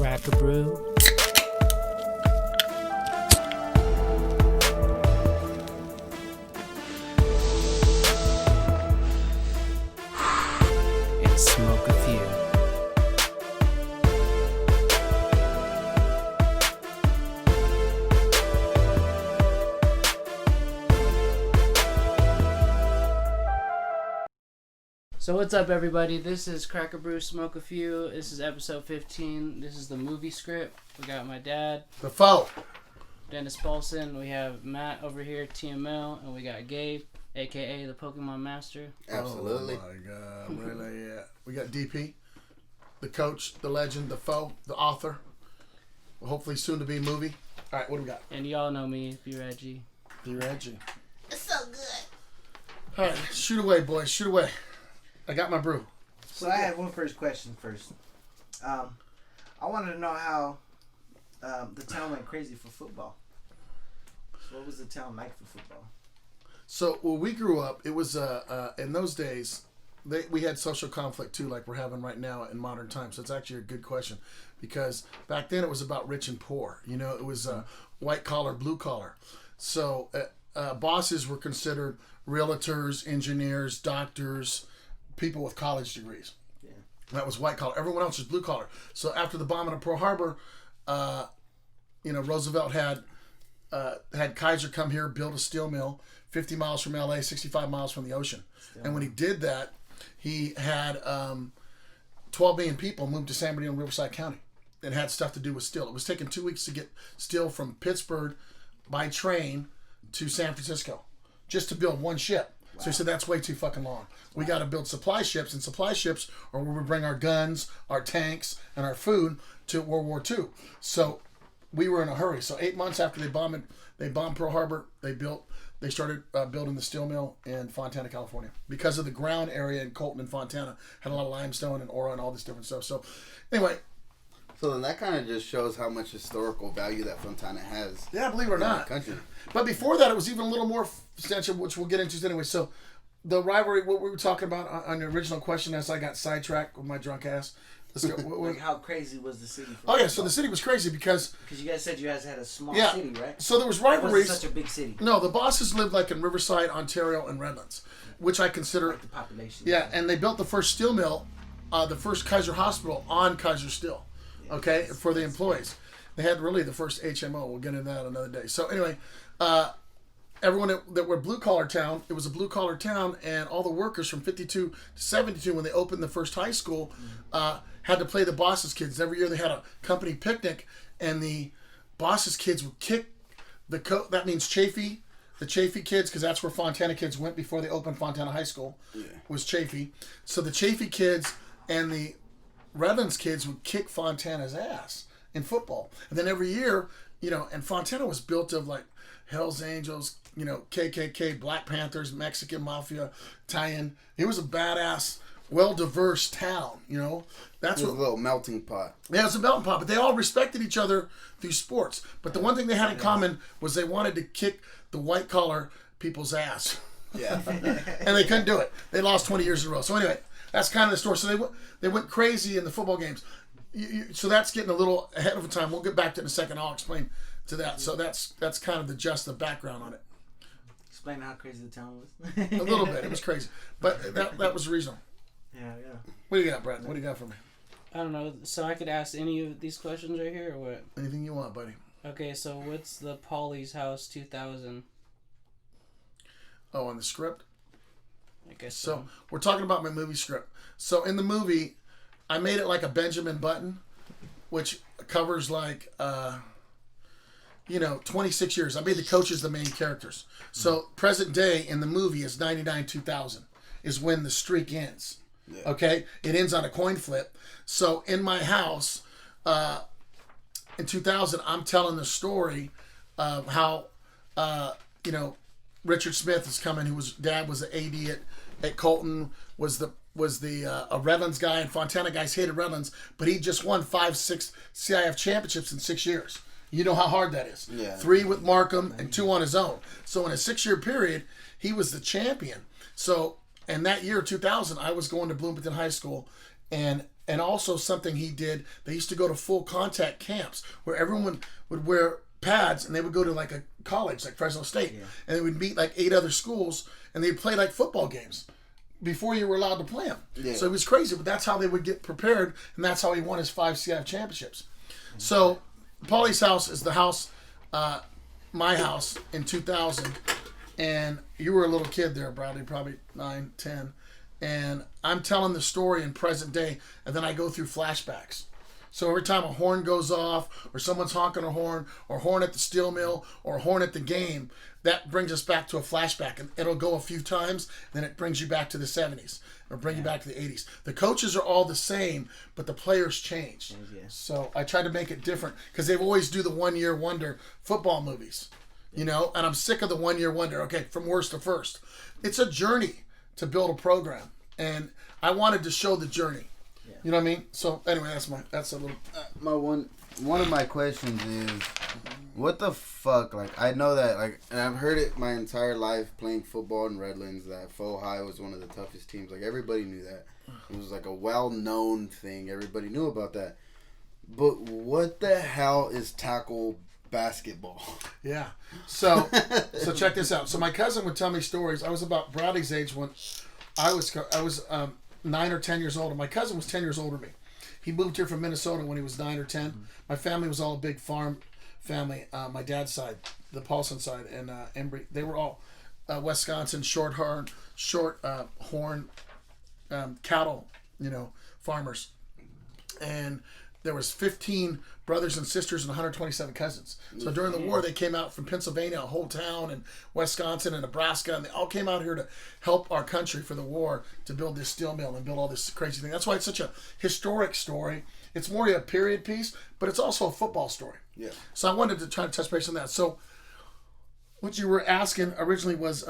Crack a brew. And smoke a few. So what's up, everybody? This is Crack a Brew, Smoke a Few. This is episode 15. This is the movie script. We got my dad, The Foe, Dennis Paulson. We have Matt over here, TML, and we got Gabe, aka the Pokemon Master. Absolutely. Oh my God, really? Yeah. We got DP, the coach, the legend, the foe, the author. Hopefully soon to be movie. All right, what do we got? And y'all know me, B Reggie. B Reggie. It's so good. All right, shoot away, boys. Shoot away. I got my brew. So I had one first question first. I wanted to know how the town went crazy for football. So what was the town like for football? So when we grew up, it was in those days, we had social conflict too, like we're having right now in modern times. So it's actually a good question, because back then it was about rich and poor. You know, it was white collar, blue collar. So bosses were considered realtors, engineers, doctors, people with college degrees. Yeah. That was white collar. Everyone else was blue collar. So after the bombing of Pearl Harbor, Roosevelt had Kaiser come here, build a steel mill 50 miles from LA, 65 miles from the ocean. And when he did that, he had 12 million people moved to San Bernardino and Riverside County. It had stuff to do with steel. It was taking 2 weeks to get steel from Pittsburgh by train to San Francisco just to build one ship. So he said, that's way too fucking long. We got to build supply ships, and supply ships are where we bring our guns, our tanks, and our food to World War II. So we were in a hurry. So 8 months after they bombed Pearl Harbor, they started building the steel mill in Fontana, California, because of the ground area in Colton and Fontana had a lot of limestone and ore and all this different stuff. So anyway. So then that kind of just shows how much historical value that Fontana has. Yeah, believe it or not. Country. But before that, it was even a little more substantial, which we'll get into anyway. So the rivalry, what we were talking about on the original question, as I got sidetracked with my drunk ass. Let's go. Like how crazy was the city? Oh yeah, so the city was crazy because you guys said you guys had a small yeah, city, right? So there was It rivalries. wasn't such a big city. No, the bosses lived like in Riverside, Ontario, and Redlands, which I consider Like the population. Yeah, and they built the first steel mill, the first Kaiser Hospital on Kaiser Steel. Okay, for the employees. They had really the first HMO. We'll get into that another day. So anyway, everyone that were blue collar town, it was a blue collar town, and all the workers from 52 to 72, when they opened the first high school, had to play the boss's kids. Every year they had a company picnic, and the boss's kids would kick that means Chaffee, the Chaffee kids, because that's where Fontana kids went before they opened Fontana High School, was Chaffee. So the Chaffee kids and the Redlands kids would kick Fontana's ass in football. And then every year, and Fontana was built of like Hells Angels, KKK, Black Panthers, Mexican Mafia, Italian. It was a badass, well-diverse town, That's It was what, a little melting pot. yeah, it was a melting pot, but they all respected each other through sports. But the one thing they had in common was they wanted to kick the white-collar people's ass. Yeah. And they couldn't do it. They lost 20 years in a row. So anyway, that's kind of the story. So they went crazy in the football games. So that's getting a little ahead of time. We'll get back to it in a second. I'll explain to that. So that's kind of the background on it. Explain how crazy the town was. A little bit. It was crazy. But that was reasonable. Yeah. What do you got, Brad? What do you got for me? I don't know. So I could ask any of these questions right here, or what? Anything you want, buddy. Okay, so what's the Polly's House 2000? Oh, on the script? I guess So we're talking about my movie script. So in the movie, I made it like a Benjamin Button, which covers like 26 years. I made the coaches the main characters. So present day in the movie is 99-2000 is when the streak ends. Yeah. Okay, it ends on a coin flip. So in my house, in 2000, I'm telling the story of how Richard Smith is coming. Dad was the AD at Colton, was a Redlands guy, and Fontana guys hated Redlands, but he just won 5-6 CIF championships in 6 years. You know how hard that is. Yeah. 3 with Markham and 2 on his own. So in a 6-year period, he was the champion. So, and that year, 2000, I was going to Bloomington High School, and And also something he did, they used to go to full contact camps where everyone would wear pads and they would go to like a college like Fresno State and they would meet like 8 other schools and they'd play like football games before you were allowed to play them. Yeah. So it was crazy, but that's how they would get prepared, and that's how he won his 5 CIF championships. So Paulie's house is the house, my house in 2000, and you were a little kid there, Bradley, probably 9, 10, and I'm telling the story in present day, and then I go through flashbacks. So every time a horn goes off, or someone's honking a horn, or horn at the steel mill, or a horn at the game, that brings us back to a flashback. And it'll go a few times, then it brings you back to the 70s. It'll bring you back to the 80s. The coaches are all the same, but the players change. So I try to make it different, because they've always do the one-year wonder football movies. You know, and I'm sick of the one-year wonder. Okay, from worst to first. It's a journey to build a program. And I wanted to show the journey. You know what I mean? So anyway, that's a little. My one of my questions is, what the fuck? Like, I know that, like, and I've heard it my entire life playing football in Redlands, that Faux High was one of the toughest teams. Like, everybody knew that. It was like a well-known thing. Everybody knew about that. But what the hell is tackle basketball? Yeah. So check this out. So my cousin would tell me stories. I was about Bradley's age when I was 9 or 10 years old, and my cousin was 10 years older than me. He moved here from Minnesota when he was 9 or 10. My family was all a big farm family. My dad's side, the Paulson side, and Embry, they were all Wisconsin short horn cattle, farmers. And there was 15 brothers and sisters and 127 cousins. So during the war, they came out from Pennsylvania, a whole town, and Wisconsin and Nebraska, and they all came out here to help our country for the war, to build this steel mill and build all this crazy thing. That's why it's such a historic story. It's more a period piece, but it's also a football story. Yeah. So I wanted to try to touch base on that. So what you were asking originally was,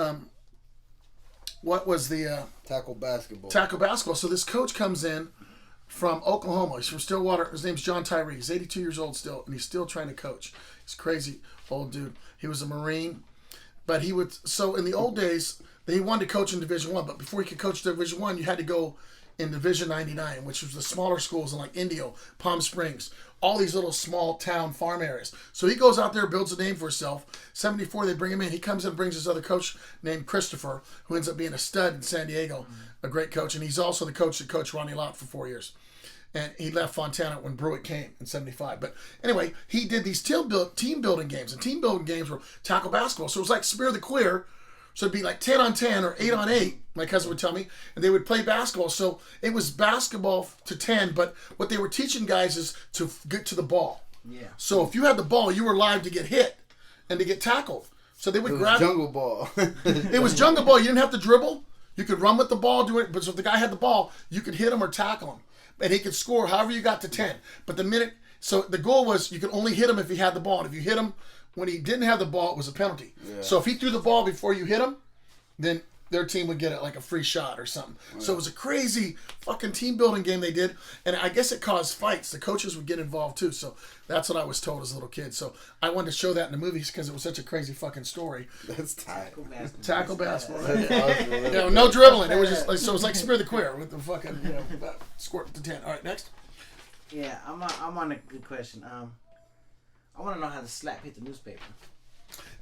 what was the... tackle basketball. Tackle basketball. So this coach comes in from Oklahoma. He's from Stillwater. His name's John Tyree. He's 82 years old still, and he's still trying to coach. He's a crazy old dude. He was a Marine, but he would. So in the old days, he wanted to coach in Division I, but before he could coach Division I, you had to go in Division 99, which was the smaller schools in like Indio, Palm Springs, all these little small town farm areas. So he goes out there, builds a name for himself. 74, they bring him in. He comes in and brings his other coach named Christopher, who ends up being a stud in San Diego, a great coach. And he's also the coach that coached Ronnie Lott for 4 years. And he left Fontana when Brewitt came in 75. But anyway, he did these team building games. And team building games were tackle basketball. So it was like Spear the Queer. So it'd be like 10 on 10 or 8 on 8, my cousin would tell me. And they would play basketball. So it was basketball to 10. But what they were teaching guys is to get to the ball. Yeah. So if you had the ball, you were live to get hit and to get tackled. So they would grab jungle ball. It was jungle ball. You didn't have to dribble. You could run with the ball, do it. But so if the guy had the ball, you could hit him or tackle him. And he could score however you got to 10. But so the goal was you could only hit him if he had the ball. And if you hit him when he didn't have the ball, it was a penalty. Yeah. So if he threw the ball before you hit him, then their team would get it like a free shot or something. Yeah. So it was a crazy fucking team building game they did. And I guess it caused fights. The coaches would get involved too. So that's what I was told as a little kid. So I wanted to show that in the movies because it was such a crazy fucking story. That's tackle basketball. Tackle basketball. Right? Awesome. No dribbling. It was just like, so it was like Spear the Queer with the fucking squirt to 10. All right, next. Yeah, I'm on a good question. I want to know how the slap hit the newspaper.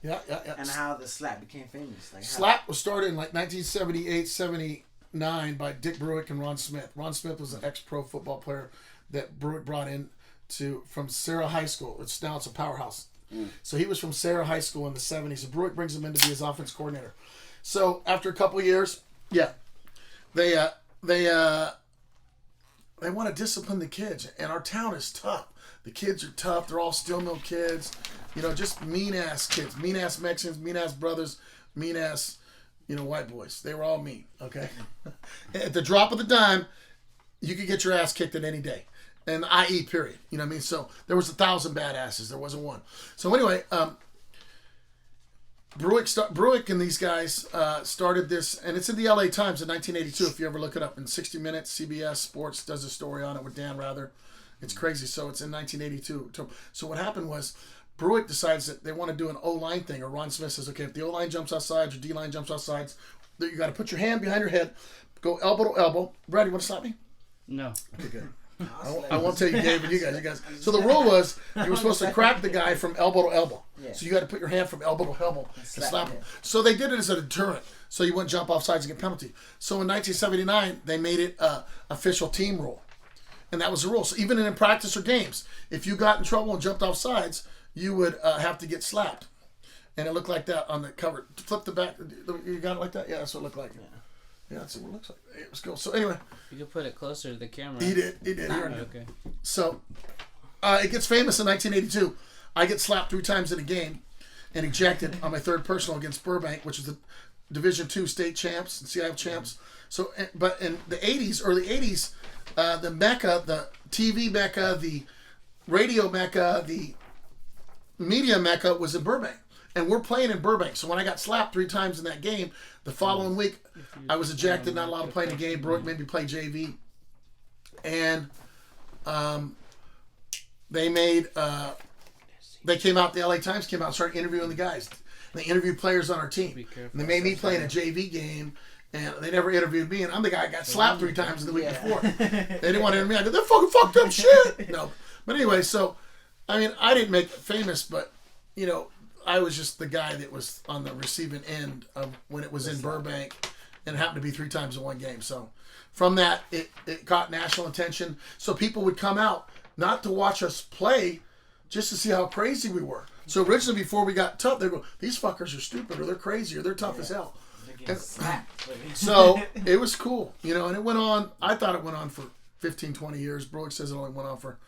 Yeah. And how the slap became famous. Like slap was started in like 1978, 79 by Dick Brewick and Ron Smith. Ron Smith was an ex-pro football player that Brewick brought in from Sarah High School. It's a powerhouse. So he was from Sarah High School in the 70s. And Brewick brings him in to be his offense coordinator. So after a couple of years, they want to discipline the kids. And our town is tough. The kids are tough. They're all steel mill kids. Just mean-ass kids. Mean-ass Mexicans, mean-ass brothers, mean-ass, white boys. They were all mean, okay? At the drop of the dime, you could get your ass kicked at any day. And IE, period. You know what I mean? So there was 1,000 badasses. There wasn't one. So anyway, Brewick and these guys started this, and it's in the LA Times in 1982, if you ever look it up. In 60 Minutes, CBS Sports does a story on it with Dan Rather. It's crazy. So it's in 1982. So what happened was Brewick decides that they want to do an O-line thing, or Ron Smith says, okay, if the O-line jumps outside, your D-line jumps outside, you got to put your hand behind your head, go elbow to elbow. Brad, you want to slap me? No. Okay, good. I won't tell you, Gabe, and you guys. So the rule was you were supposed to crack the guy from elbow to elbow. Yeah. So you got to put your hand from elbow to elbow and slap him. him. So they did it as a deterrent. So you wouldn't jump off sides and get penalty. So in 1979, they made it official team rule. And that was the rule. So even in practice or games, if you got in trouble and jumped off sides, you would have to get slapped. And it looked like that on the cover. Flip the back. You got it like that? Yeah, that's what it looked like. Yeah, that's what it looks like. It was cool. So anyway. You could put it closer to the camera. He did. He did. Okay. So it gets famous in 1982. I get slapped 3 times in a game and ejected on my third personal against Burbank, which is the Division II state champs and CIF champs. So, but in the 80s, early 80s, the Mecca, the TV Mecca, the radio Mecca, the media Mecca was in Burbank. And we're playing in Burbank. So when I got slapped 3 times in that game, the following week, I was ejected, not allowed to play in the game. Brooke made me play JV. And they came out, the LA Times came out and started interviewing the guys. And they interviewed players on our team. And they made me play in a JV game. And they never interviewed me. And I'm the guy who got slapped 3 times the week before. They didn't want to interview me. I go, they're fucking fucked up shit. No. But anyway, so, I mean, I didn't make it famous, but, you know, I was just the guy that was on the receiving end of when it was in Burbank, and it happened to be 3 times in one game. So from that, it caught national attention. So people would come out not to watch us play, just to see how crazy we were. So originally, before we got tough, they go, these fuckers are stupid, or they're crazy, or they're tough as hell. So it was cool, you know, and it went on. I thought it went on for 15, 20 years. Brooks says it only went on for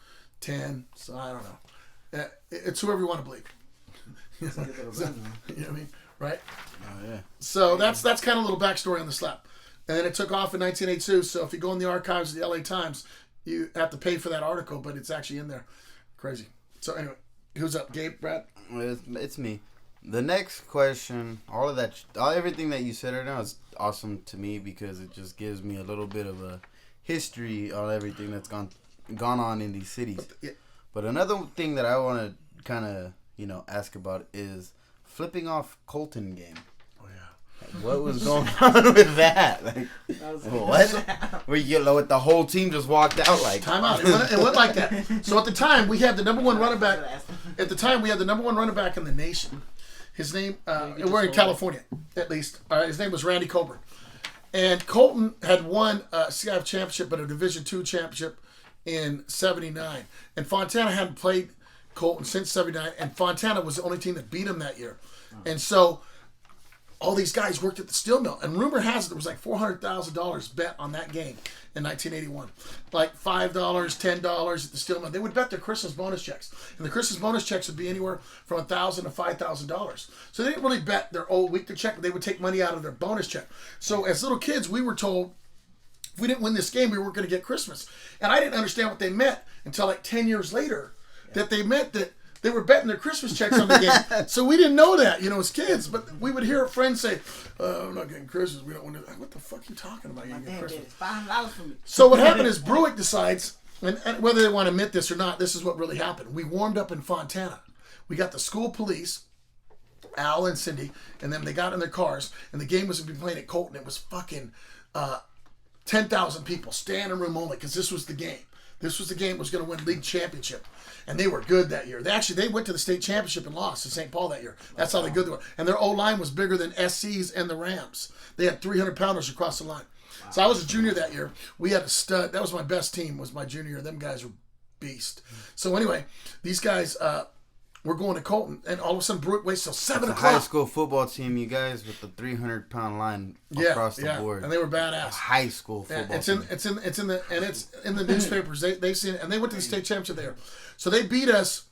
10. So I don't know. It's whoever you want to believe. You know what I mean? Right? Oh, yeah. So that's kind of a little backstory on the slap. And then it took off in 1982. So if you go in the archives of the LA Times, you have to pay for that article, but it's actually in there. Crazy. So anyway, who's up? Gabe, Brad? It's me. The next question, everything that you said right now is awesome to me because it just gives me a little bit of a history on everything that's gone on in these cities. But another thing that I want to kind of, ask about is flipping off Colton game. Oh yeah. Like, what was going on with that? Like, what? Where with the whole team just walked out like. Time out. It went like that. So at the time we had the number one running back. At the time we had the number one running back in the nation. His name, we're in California at least. His name was Randy Coburn. And Colton had won a CIF championship, but a Division II championship in '79. And Fontana hadn't played Colton since '79, and Fontana was the only team that beat him that year. And so all these guys worked at the steel mill. And rumor has it there was like $400,000 bet on that game in 1981. Like $5, $10 at the steel mill. They would bet their Christmas bonus checks. And the Christmas bonus checks would be anywhere from $1,000 to $5,000. So they didn't really bet their old weekly check, but they would take money out of their bonus check. So as little kids, we were told if we didn't win this game, we weren't going to get Christmas. And I didn't understand what they meant until like 10 years later, that they meant that they were betting their Christmas checks on the game. So we didn't know that, as kids. But we would hear a friend say, I'm not getting Christmas. We don't want to. What the fuck are you talking about? You get Christmas. $5 for me. So what happened is Bruick decides, and whether they want to admit this or not, this is what really happened. We warmed up in Fontana. We got the school police, Al and Cindy, and then they got in their cars, and the game was going to be playing at Colton. It was fucking 10,000 people, standing room only, because this was the game. This was the game that was going to win league championship. And they were good that year. They went to the state championship and lost to St. Paul that year. That's how good they were. And their O-line was bigger than SC's and the Rams. They had 300-pounders across the line. Wow. So I was a junior that year. We had a stud. That was my best team, was my junior year. Them guys were beast. So anyway, these guys were going to Colton. And all of a sudden, Bruick waits till 7 o'clock. High school football team, you guys, with the 300-pound line across the board. And they were badass. High school football team. It's in the newspapers. They seen it, and they went to the state championship there. So they beat us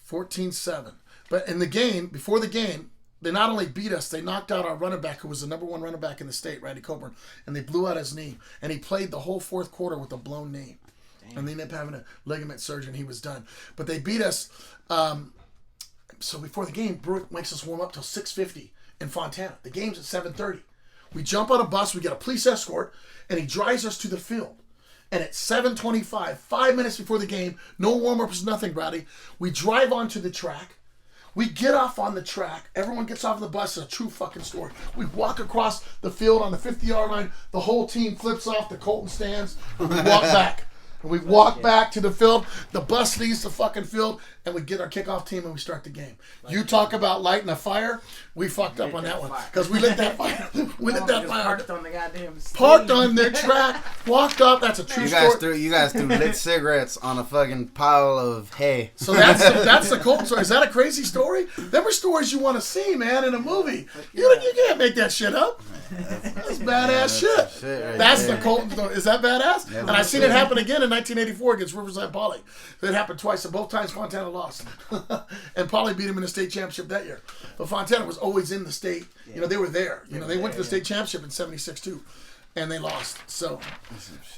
14-7. But in the game, before the game, they not only beat us, they knocked out our running back, who was the number one running back in the state, Randy Coburn, and they blew out his knee. And he played the whole fourth quarter with a blown knee. Damn. And they ended up having a ligament surgery, and he was done. But they beat us. So before the game, Bruick makes us warm up till 6:50 in Fontana. The game's at 7:30. We jump on a bus, we get a police escort, and he drives us to the field. And at 7:25, 5 minutes before the game, no warm-ups, nothing, Brady, we drive onto the track. We get off on the track. Everyone gets off the bus. It's a true fucking story. We walk across the field on the 50-yard line. The whole team flips off the Colton stands. We walk back. And we walk back to the field. The bus leaves the fucking field, and we get our kickoff team and we start the game. You talk about lighting a fire. We fucked up on that one because we lit that fire. We lit that fire. Parked on the goddamn Parked on the track. Walked up. That's a true story. You guys threw lit cigarettes on a fucking pile of hay. So that's the cold story. Is that a crazy story? Them are stories you want to see, man, in a movie. You can't make that shit up. That's badass shit. That's the cold story. Is that badass? And I seen it happen again in 1984 against Riverside Poly. It happened twice, and both times Fontana lost. And Poly beat him in the state championship that year. But Fontana was always in the state. You know, they were there. You know, they went to the state championship in '76 too. And they lost. So,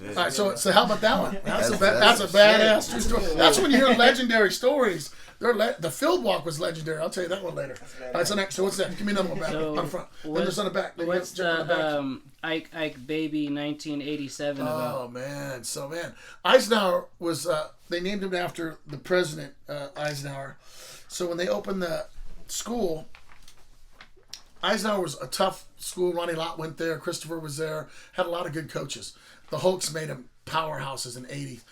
all right. So how about that one? That's a badass true story. That's when you hear legendary stories. The field walk was legendary. I'll tell you that one later. All right. So next. So what's that? Give me another one back on the front. Then there's on the back. What's the Ike Baby 1987 about? Oh man. So man, Eisenhower was. They named him after the president, Eisenhower. So when they opened the school, Eisenhower was a tough school. Ronnie Lott went there. Christopher was there. Had a lot of good coaches. The Hulks made them powerhouses in the 80s.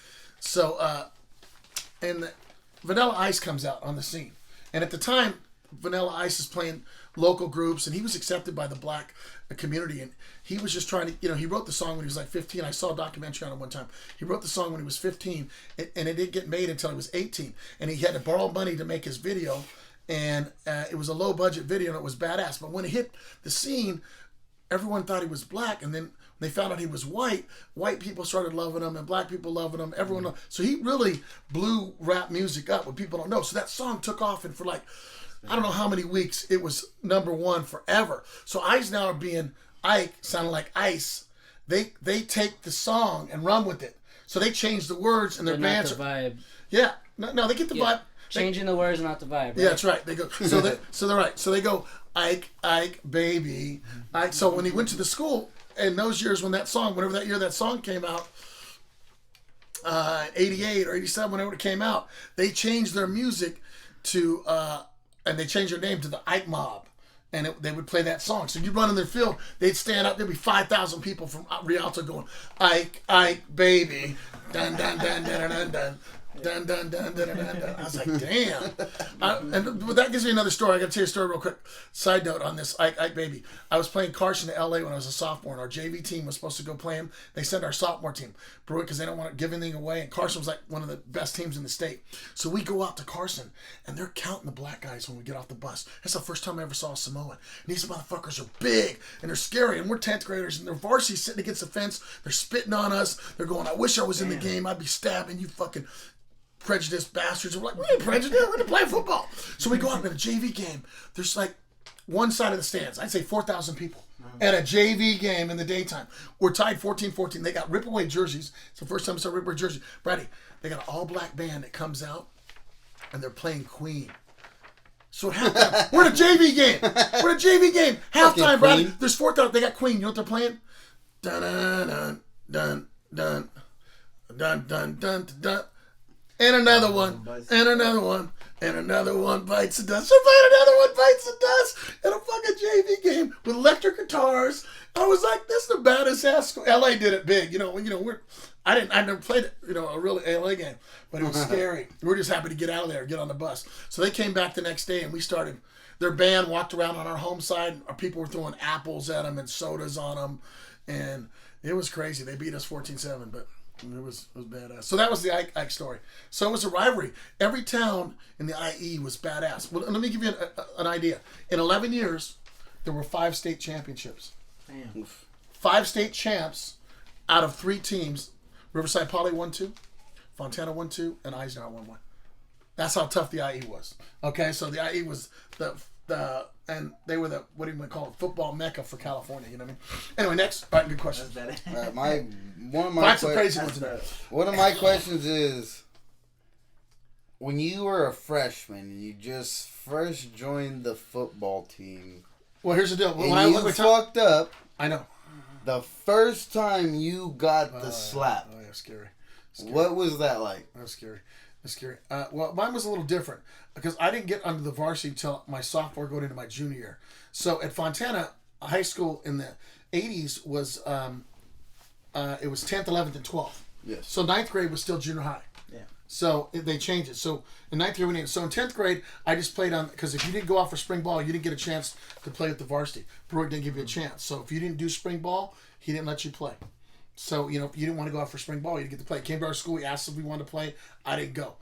So, and Vanilla Ice comes out on the scene. And at the time, Vanilla Ice is playing local groups, and he was accepted by the black community. And he was just trying to, he wrote the song when he was like 15. I saw a documentary on him one time. He wrote the song when he was 15, and it didn't get made until he was 18. And he had to borrow money to make his video. And it was a low-budget video, and it was badass. But when he hit the scene, everyone thought he was black. And then when they found out he was white people started loving him, and black people loving him. Everyone loved. So he really blew rap music up when people don't know. So that song took off, and for like, I don't know how many weeks, it was #1 forever. So Eisenhower being Ike, sounding like ice, they take the song and run with it. So they change the words, and their bands. Not the vibe. Yeah. No, they get the vibe. Changing the words, not the vibe. Right? Yeah, that's right. They go. So they're right. So they go Ike, baby. Ike. So when he went to the school in those years, when that song, whenever that year that song came out, 88 or 87, whenever it came out, they changed their music to, and they changed their name to the Ike Mob, and they would play that song. So you run in their field, they'd stand up. There'd be 5,000 people from Rialto going Ike, baby, dun dun dun dun dun dun. Dun, dun, dun, dun, dun, dun. I was like, damn. And that gives me another story. I got to tell you a story real quick. Side note on this Ike Baby. I was playing Carson in L.A. when I was a sophomore, and our JV team was supposed to go play him. They sent our sophomore team, Brewitt, because they don't want to give anything away. And Carson was like one of the best teams in the state. So we go out to Carson, and they're counting the black guys when we get off the bus. That's the first time I ever saw a Samoan. And these motherfuckers are big, and they're scary, and we're 10th graders, and they're varsity sitting against the fence. They're spitting on us. They're going, I wish I was in the game. I'd be stabbing you fucking prejudiced bastards. We're like, we ain't prejudiced, we're gonna play football. So we go out in a JV game. There's like one side of the stands, I'd say 4,000 people at a JV game in the daytime. We're tied 14-14. They got rip-away jerseys. It's the first time I saw rip-away jerseys. Brady, they got an all-black band that comes out, and they're playing Queen. So halftime, we're in a JV game. We're in a JV game. Halftime, Brady. There's 4,000. They got Queen. You know what they're playing? Dun dun dun dun dun dun dun dun. And another one, and another one, and another one bites the dust. They're playing another one bites the dust in a fucking JV game with electric guitars. I was like, this is the baddest ass school. LA did it big, I never played a real LA game, but it was scary. We were just happy to get out of there, get on the bus. So they came back the next day, and we started. Their band walked around on our home side. Our people were throwing apples at them and sodas on them, and it was crazy. They beat us 14-7, but. It was badass. So that was the Ike story. So it was a rivalry. Every town in the IE was badass. Well, let me give you an idea. In 11 years, there were 5 state championships. Damn. 5 state champs out of 3 teams. Riverside Poly won 2, Fontana won 2, and Eisenhower won 1. That's how tough the IE was. Okay, so the IE was and they were the, what do you call it, football mecca for California, you know what I mean? Anyway, next. All right, good question. One of my questions is, when you were a freshman and you just first joined the football team. Well, here's the deal. When you fucked up. I know. The first time you got the slap. Oh, yeah, scary. What was that like? That was scary. That's scary. Well, mine was a little different because I didn't get under the varsity until my sophomore going into my junior year. So at Fontana High School in the 80s was, it was 10th, 11th, and 12th. Yes. So 9th grade was still junior high. Yeah. So they changed it. So in 9th grade, we didn't. So in 10th grade, I just played on, because if you didn't go out for spring ball, you didn't get a chance to play with the varsity. Brewer didn't give you a chance. So if you didn't do spring ball, he didn't let you play. So, you know, if you didn't want to go out for spring ball, you didn't get to play. Came to our school, he asked if we wanted to play. I didn't go.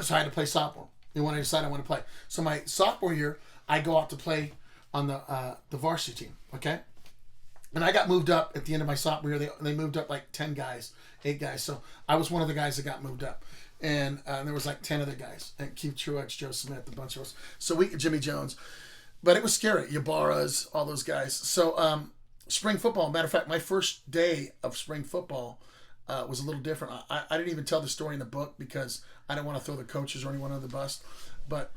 So I had to play sophomore. And when I decided I wanted to play. So my sophomore year, I go out to play on the varsity team, okay? And I got moved up at the end of my sophomore year. They moved up like 10 guys, 8 guys. So I was one of the guys that got moved up. And there was like 10 other guys. And Keith Truex, Joe Smith, a bunch of us. So Jimmy Jones. But it was scary. Ybarra's, all those guys. So spring football, matter of fact, my first day of spring football was a little different. I didn't even tell the story in the book because I didn't want to throw the coaches or anyone under the bus. But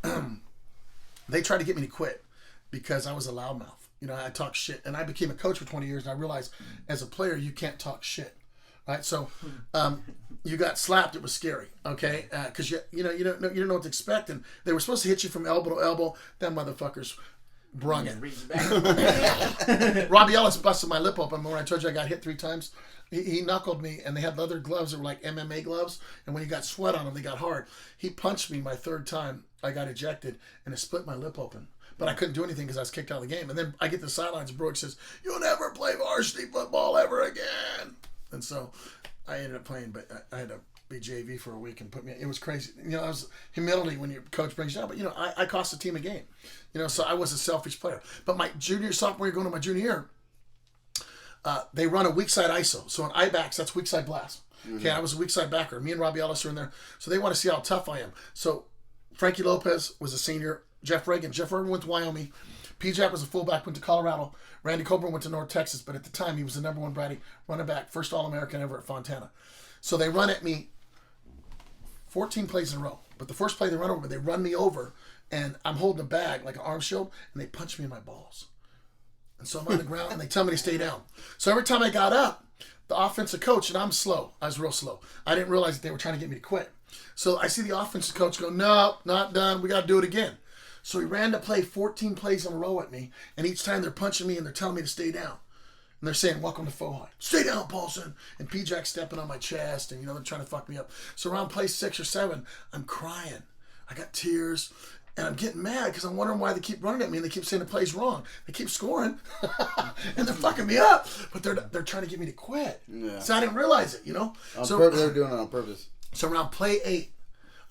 they tried to get me to quit because I was a loudmouth. You know, I talk shit. And I became a coach for 20 years, and I realized as a player, you can't talk shit. Right? So you got slapped. It was scary, okay? Because, you don't know what to expect. And they were supposed to hit you from elbow to elbow. Them motherfuckers brung it. Robbie Ellis busted my lip open when I told you I got hit 3 times. He knuckled me, and they had leather gloves that were like MMA gloves, and when you got sweat on them, they got hard. He punched me my 3rd time. I got ejected, and it split my lip open. But I couldn't do anything because I was kicked out of the game. And then I get to the sidelines, and Brooks says, "You'll never play varsity football ever again." And so I ended up playing, but I had to be JV for a week and put me. It was crazy. You know, I was humility when your coach brings you down. But you know, I cost the team a game. You know, so I was a selfish player. But my sophomore year, going to my junior year, they run a weak side ISO. So in IBACs, that's weak side blast. Mm-hmm. Okay, I was a weak side backer. Me and Robbie Ellis are in there. So they want to see how tough I am. So Frankie Lopez was a senior. Jeff Reagan went to Wyoming. P-Jack was a fullback, went to Colorado. Randy Coburn went to North Texas, but at the time he was the number 1 Brady running back, first All-American ever at Fontana. So they run at me 14 plays in a row. But the first play they run me over, and I'm holding a bag like an arm shield, and they punch me in my balls. And so I'm on the ground, and they tell me to stay down. So every time I got up, the offensive coach, and I'm slow. I was real slow. I didn't realize that they were trying to get me to quit. So I see the offensive coach go, "No, not done. We got to do it again." So he ran to play 14 plays in a row at me, and each time they're punching me and they're telling me to stay down. And they're saying, "Welcome to Fohai. Stay down, Paulson." And P-Jack stepping on my chest, and, they're trying to fuck me up. So around play 6 or 7, I'm crying. I got tears, and I'm getting mad because I'm wondering why they keep running at me, and they keep saying the play's wrong. They keep scoring, and they're fucking me up. But they're trying to get me to quit. Yeah. So I didn't realize it, So they're doing it on purpose. So around play 8,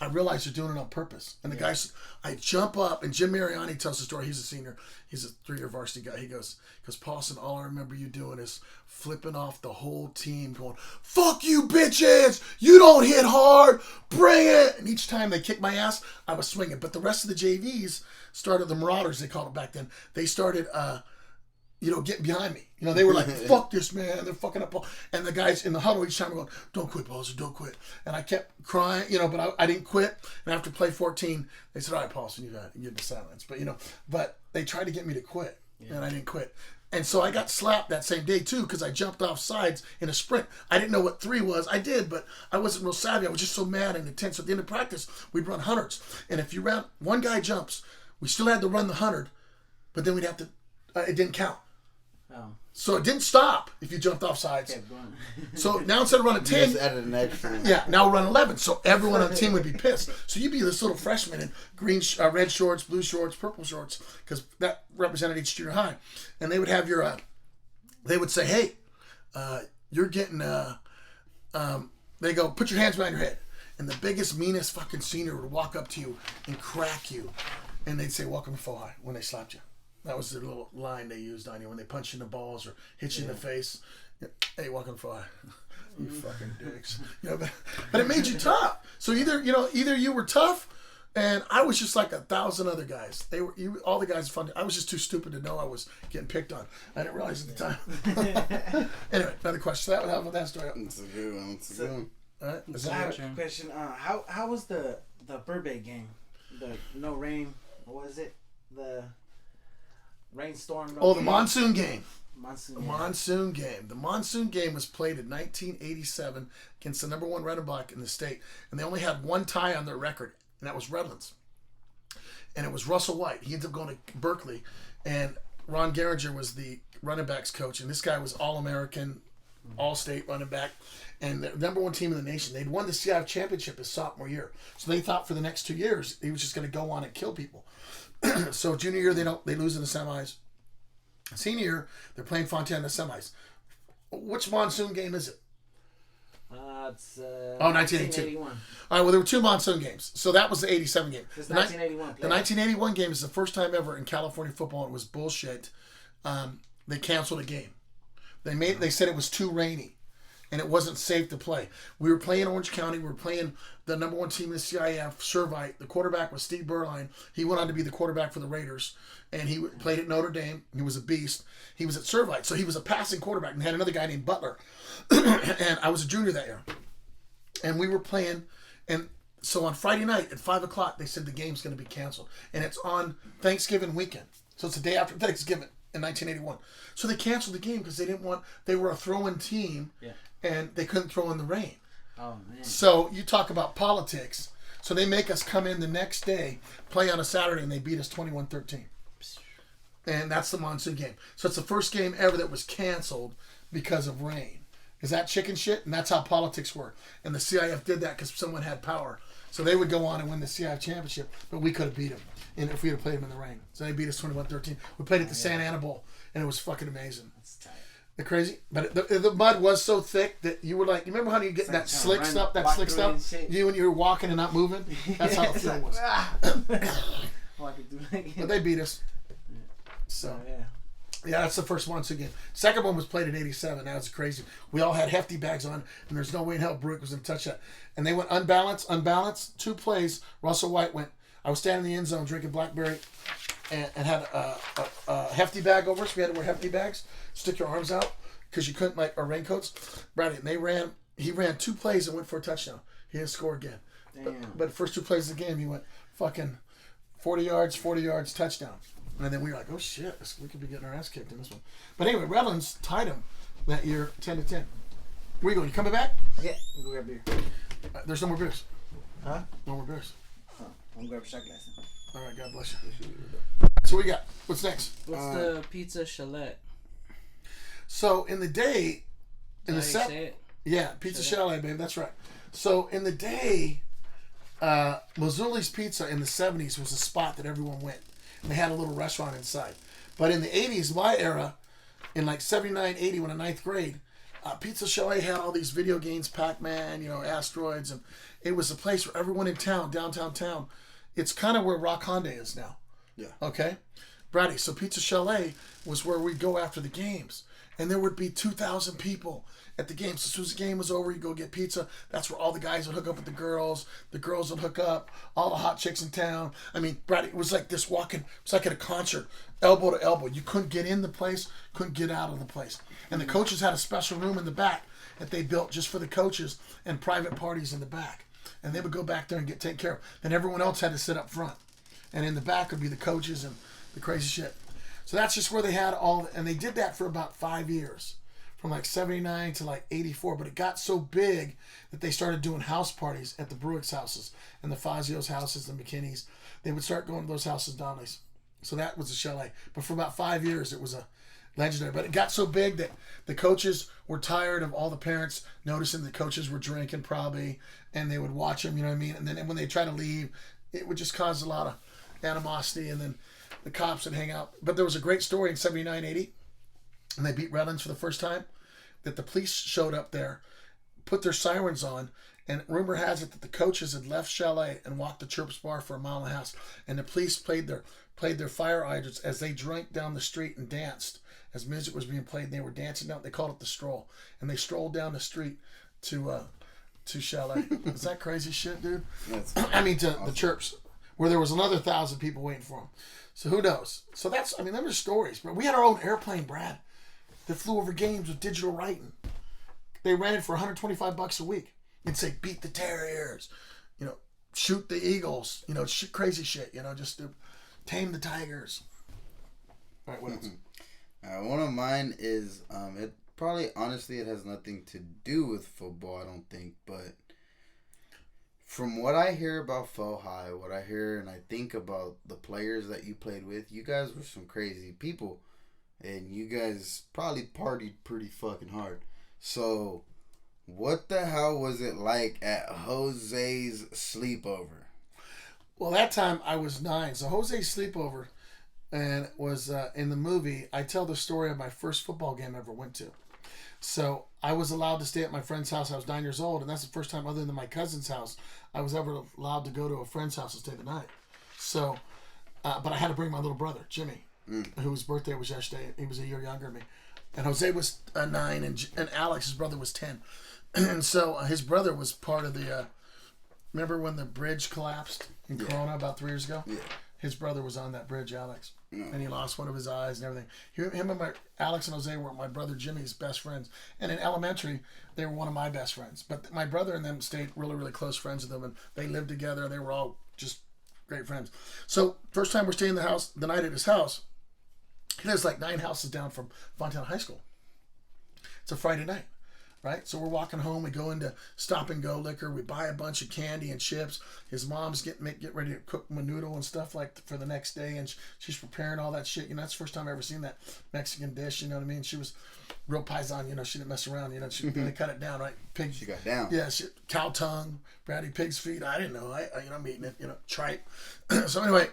I realized they're doing it on purpose. And the guys, I jump up, and Jim Mariani tells the story. He's a senior. He's a 3-year varsity guy. He goes, "Paulson, all I remember you doing is flipping off the whole team, going, 'Fuck you, bitches! You don't hit hard! Bring it!'" And each time they kicked my ass, I was swinging. But the rest of the JVs started, the Marauders, they called it back then, they started getting behind me. They were like, "Fuck this, man. They're fucking up." And the guys in the huddle each time were going, "Don't quit, Paulson, don't quit." And I kept crying, but I didn't quit. And after play 14, they said, "All right, Paulson, you get into silence." But they tried to get me to quit, and I didn't quit. And so I got slapped that same day, too, because I jumped off sides in a sprint. I didn't know what 3 was. I did, but I wasn't real savvy. I was just so mad and intense. So at the end of practice, we'd run hundreds. And if you ran, one guy jumps, we still had to run the 100, but then we'd have to, it didn't count. Oh. So it didn't stop if you jumped off sides. So now instead of running 10, just added an extra. Yeah, now we're running 11. So everyone on the team would be pissed. So you'd be this little freshman in green, red shorts, blue shorts, purple shorts, because that represented each junior high. And they would have your, they would say, "Hey, you're getting," they go, "Put your hands behind your head." And the biggest, meanest fucking senior would walk up to you and crack you. And they'd say, "Welcome to Fohai," when they slapped you. That was the little line they used on you when they punch you in the balls or hit you in the face. "Hey, welcome to Fohai." You fucking dicks. But it made you tough. So either you were tough, and I was just like 1,000 other guys. All the guys were fun. I was just too stupid to know I was getting picked on. I didn't realize at the time. Anyway, another question. How about that story? That's a good one. All right. I have a question. How was the Burbank game? The no rain. What was it? The rainstorm. The monsoon game. Monsoon game. The monsoon game was played in 1987 against the number 1 Red and Black in the state, and they only had 1 tie on their record, and that was Redlands. And it was Russell White. He ended up going to Berkeley, and Ron Geringer was the running backs coach, and this guy was All-American, all-state running back, and the number one team in the nation. They'd won the CIF championship his sophomore year, so they thought for the next 2 years he was just going to go on and kill people. So junior year they lose in the semis. Senior year they're playing Fontana in the semis. Which monsoon game is it? It's 1982. All right, well, there were 2 monsoon games. So that was the 87 game. It's 1981. The 1981 game is the first time ever in California football. It was bullshit. They canceled a game. They said it was too rainy, and it wasn't safe to play. We were playing Orange County. We were playing the number one team in the CIF, Servite. The quarterback was Steve Berline. He went on to be the quarterback for the Raiders, and he played at Notre Dame. He was a beast. He was at Servite, so he was a passing quarterback, and had another guy named Butler. And I was a junior that year. And we were playing, and so on Friday night at 5 o'clock, they said the game's going to be canceled. And it's on Thanksgiving weekend. So it's the day after Thanksgiving in 1981. So they canceled the game because they were a throw-in team, and they couldn't throw in the rain. Oh, man. So you talk about politics. So they make us come in the next day, play on a Saturday, and they beat us 21-13. And that's the monsoon game. So it's the first game ever that was canceled because of rain. Is that chicken shit? And that's how politics work. And the CIF did that because someone had power. So they would go on and win the CIF championship, but we could have beat them if we had played them in the rain. So they beat us 21-13. We played at the Santa Ana Bowl, and it was fucking amazing. That's tight. The crazy, but the mud was so thick that you were like, you remember how you get that slick stuff, you when you were walking and not moving? That's how the field was. But they beat us. So. Yeah, that's the first monsoon game. Second one was played in 87. That was crazy. We all had hefty bags on, and there's no way in hell Bruick was going to touch that. And they went unbalanced. 2 plays. Russell White went. I was standing in the end zone drinking Blackberry and had a hefty bag over us. We had to wear hefty bags. Stick your arms out because you couldn't, like, our raincoats. Brady, and he ran 2 plays and went for a touchdown. He didn't score again. But the first 2 plays of the game, he went fucking 40 yards, touchdown. And then we were like, oh shit, we could be getting our ass kicked in this one. But anyway, Redlands tied him that year 10-10. Where you going? You coming back? Yeah, I'm going to grab beer. There's no more beers. Huh? No more beers. Oh, I'm going to grab a shot glass. All right, God bless you. So we got, what's next? What's the pizza chalet? So in the day, in the set, say it? yeah, pizza chalet, babe, that's right. So in the day, Mazzulli's Pizza in the 70s was a spot that everyone went. And they had a little restaurant inside. But in the 80s, my era, in like 79, 80, when in 9th grade, Pizza Chalet had all these video games, Pac-Man, Asteroids, and it was a place where everyone in town, downtown town, it's kind of where Rock Honda is now. Yeah. Okay? Brady, so Pizza Chalet was where we'd go after the games. And there would be 2,000 people at the game. So as soon as the game was over, you go get pizza. That's where all the guys would hook up with the girls. The girls would hook up. All the hot chicks in town. I mean, Brady, it was like this walking. It was like at a concert, elbow to elbow. You couldn't get in the place, couldn't get out of the place. And the coaches had a special room in the back that they built just for the coaches and private parties in the back. And they would go back there and get taken care of. Then everyone else had to sit up front. And in the back would be the coaches and the crazy shit. So that's just where they had all, and they did that for about 5 years, from like 79 to like 84. But it got so big that they started doing house parties at the Bruick's houses and the Fazio's houses, the McKinney's. They would start going to those houses, Donnelly's. So that was a chalet. But for about 5 years, it was a legendary. But it got so big that the coaches were tired of all the parents noticing the coaches were drinking probably, and they would watch them, you know what I mean? And then when they try to leave, it would just cause a lot of animosity, and then the cops would hang out. But there was a great story in 79, 80, and they beat Redlands for the first time, that the police showed up there, put their sirens on, and rumor has it that the coaches had left Chalet and walked to Chirps Bar for a mile and a half, and the police played their fire hydrants as they drank down the street and danced as music was being played. And they were dancing down. They called it the stroll, and they strolled down the street to Chalet. Is that crazy shit, dude? That's I mean, to the Chirps, where there was another 1,000 people waiting for them. So who knows? So that's, I mean, them are stories. But we had our own airplane, Brad, that flew over games with digital writing. They rented for $125 a week. You'd say, beat the Terriers, shoot the Eagles, crazy shit, just to tame the Tigers. All right, what else? One of mine is, it probably, honestly, it has nothing to do with football, I don't think, but from what I hear about Faux High, what I hear and I think about the players that you played with, you guys were some crazy people. And you guys probably partied pretty fucking hard. So, what the hell was it like at Jose's sleepover? Well, that time I was 9. So Jose's sleepover and was in the movie. I tell the story of my first football game I ever went to. So I was allowed to stay at my friend's house. I was 9 years old, and that's the first time, other than my cousin's house, I was ever allowed to go to a friend's house and stay the night. So, but I had to bring my little brother, Jimmy, whose birthday was yesterday. He was a year younger than me. And Jose was 9, and Alex, his brother, was 10. And so his brother was part of the... remember when the bridge collapsed in Corona about 3 years ago? Yeah. His brother was on that bridge, Alex. And he lost one of his eyes and everything. Him and Alex and Jose were my brother Jimmy's best friends. And in elementary, they were one of my best friends. But my brother and them stayed really, really close friends with them. And they lived together. They were all just great friends. So first time we're staying in the night at his house, he lives like 9 houses down from Fontana High School. It's a Friday night. Right? So we're walking home. We go into Stop and Go Liquor. We buy a bunch of candy and chips. His mom's get ready to cook menudo and stuff like for the next day. And she's preparing all that shit. You know, that's the first time I ever seen that Mexican dish. You know what I mean? She was real paisan. You know, she didn't mess around. You know, she really cut it down, right? Pig. She got down. Yeah, cow tongue, Bratty pig's feet. I didn't know. I'm eating it. You know, tripe. So anyway,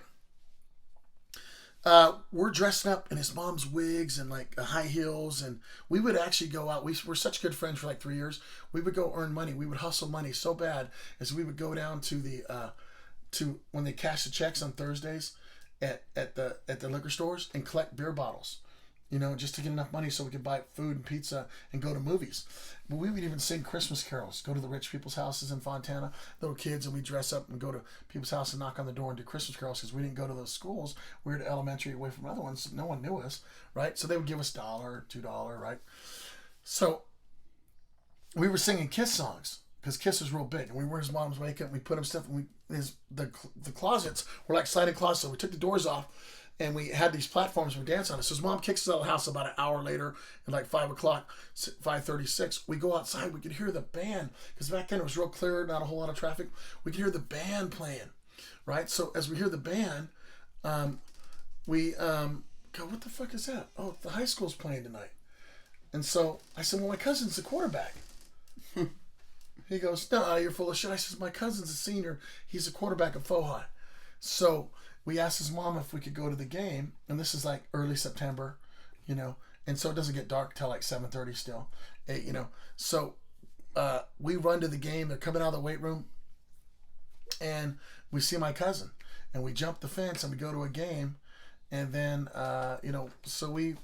we're dressing up in his mom's wigs and like high heels, and we would actually go out. We were such good friends for like 3 years. We would go earn money. We would hustle money so bad as we would go down to the to when they cash the checks on Thursdays at the liquor stores and collect beer bottles. You know, just to get enough money so we could buy food and pizza and go to movies. But we would even sing Christmas carols, go to the rich people's houses in Fontana, little kids, and we dress up and go to people's house and knock on the door and do Christmas carols because we didn't go to those schools. We were at elementary away from other ones. So no one knew us, right? So they would give us $1, $2, right? So we were singing Kiss songs because Kiss was real big. And we were in his mom's makeup and we put him stuff, and the closets were like sliding closets. So we took the doors off. And we had these platforms we dance on it. So his mom kicks us out of the house about an hour later at like 5 o'clock, 5:36. We go outside. We could hear the band. Because back then it was real clear, not a whole lot of traffic. We could hear the band playing, right? So as we hear the band, we go, what the fuck is that? Oh, the high school's playing tonight. And so I said, well, my cousin's the quarterback. He goes, no, you're full of shit. I said, my cousin's a senior. He's a quarterback at Fohi. So we asked his mom if we could go to the game, and this is like early September, you know, and so it doesn't get dark till like 7:30 still, 8, you know. So we run to the game. They're coming out of the weight room, and we see my cousin, and we jump the fence and we go to a game, and then you know, so we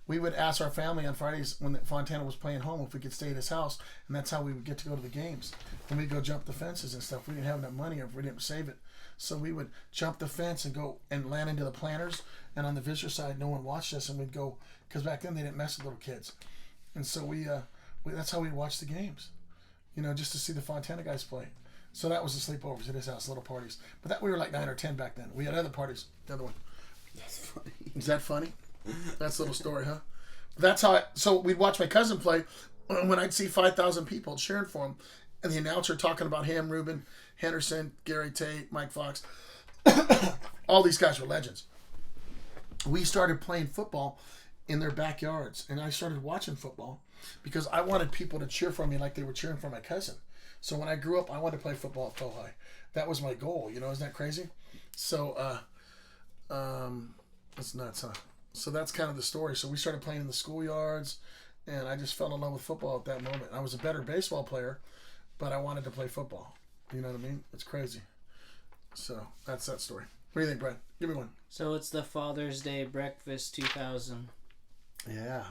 would ask our family on Fridays when Fontana was playing home if we could stay at his house, and that's how we would get to go to the games. And we'd go jump the fences and stuff. We didn't have enough money, or if we didn't save it. So we would jump the fence and go and land into the planters, and on the visitor side, no one watched us, and we'd go, because back then they didn't mess with little kids, and so we that's how we'd watch the games, you know, just to see the Fontana guys play. So that was the sleepovers at his house, little parties. But that we were like 9 or 10 back then. We had other parties. The other one. That's funny. Is that funny? That's a little story, huh? That's how. So we'd watch my cousin play. When I'd see 5,000 people cheering for him, and the announcer talking about him, Ruben Henderson, Gary Tate, Mike Fox, all these guys were legends. We started playing football in their backyards, and I started watching football because I wanted people to cheer for me like they were cheering for my cousin. So when I grew up, I wanted to play football at Fohi. That was my goal, you know, isn't that crazy? So, that's nuts, huh? So that's kind of the story. So we started playing in the schoolyards, and I just fell in love with football at that moment. I was a better baseball player, but I wanted to play football. You know what I mean? It's crazy. So that's that story. What do you think, Brad? Give me one. So it's the Father's Day Breakfast 2000. Yeah.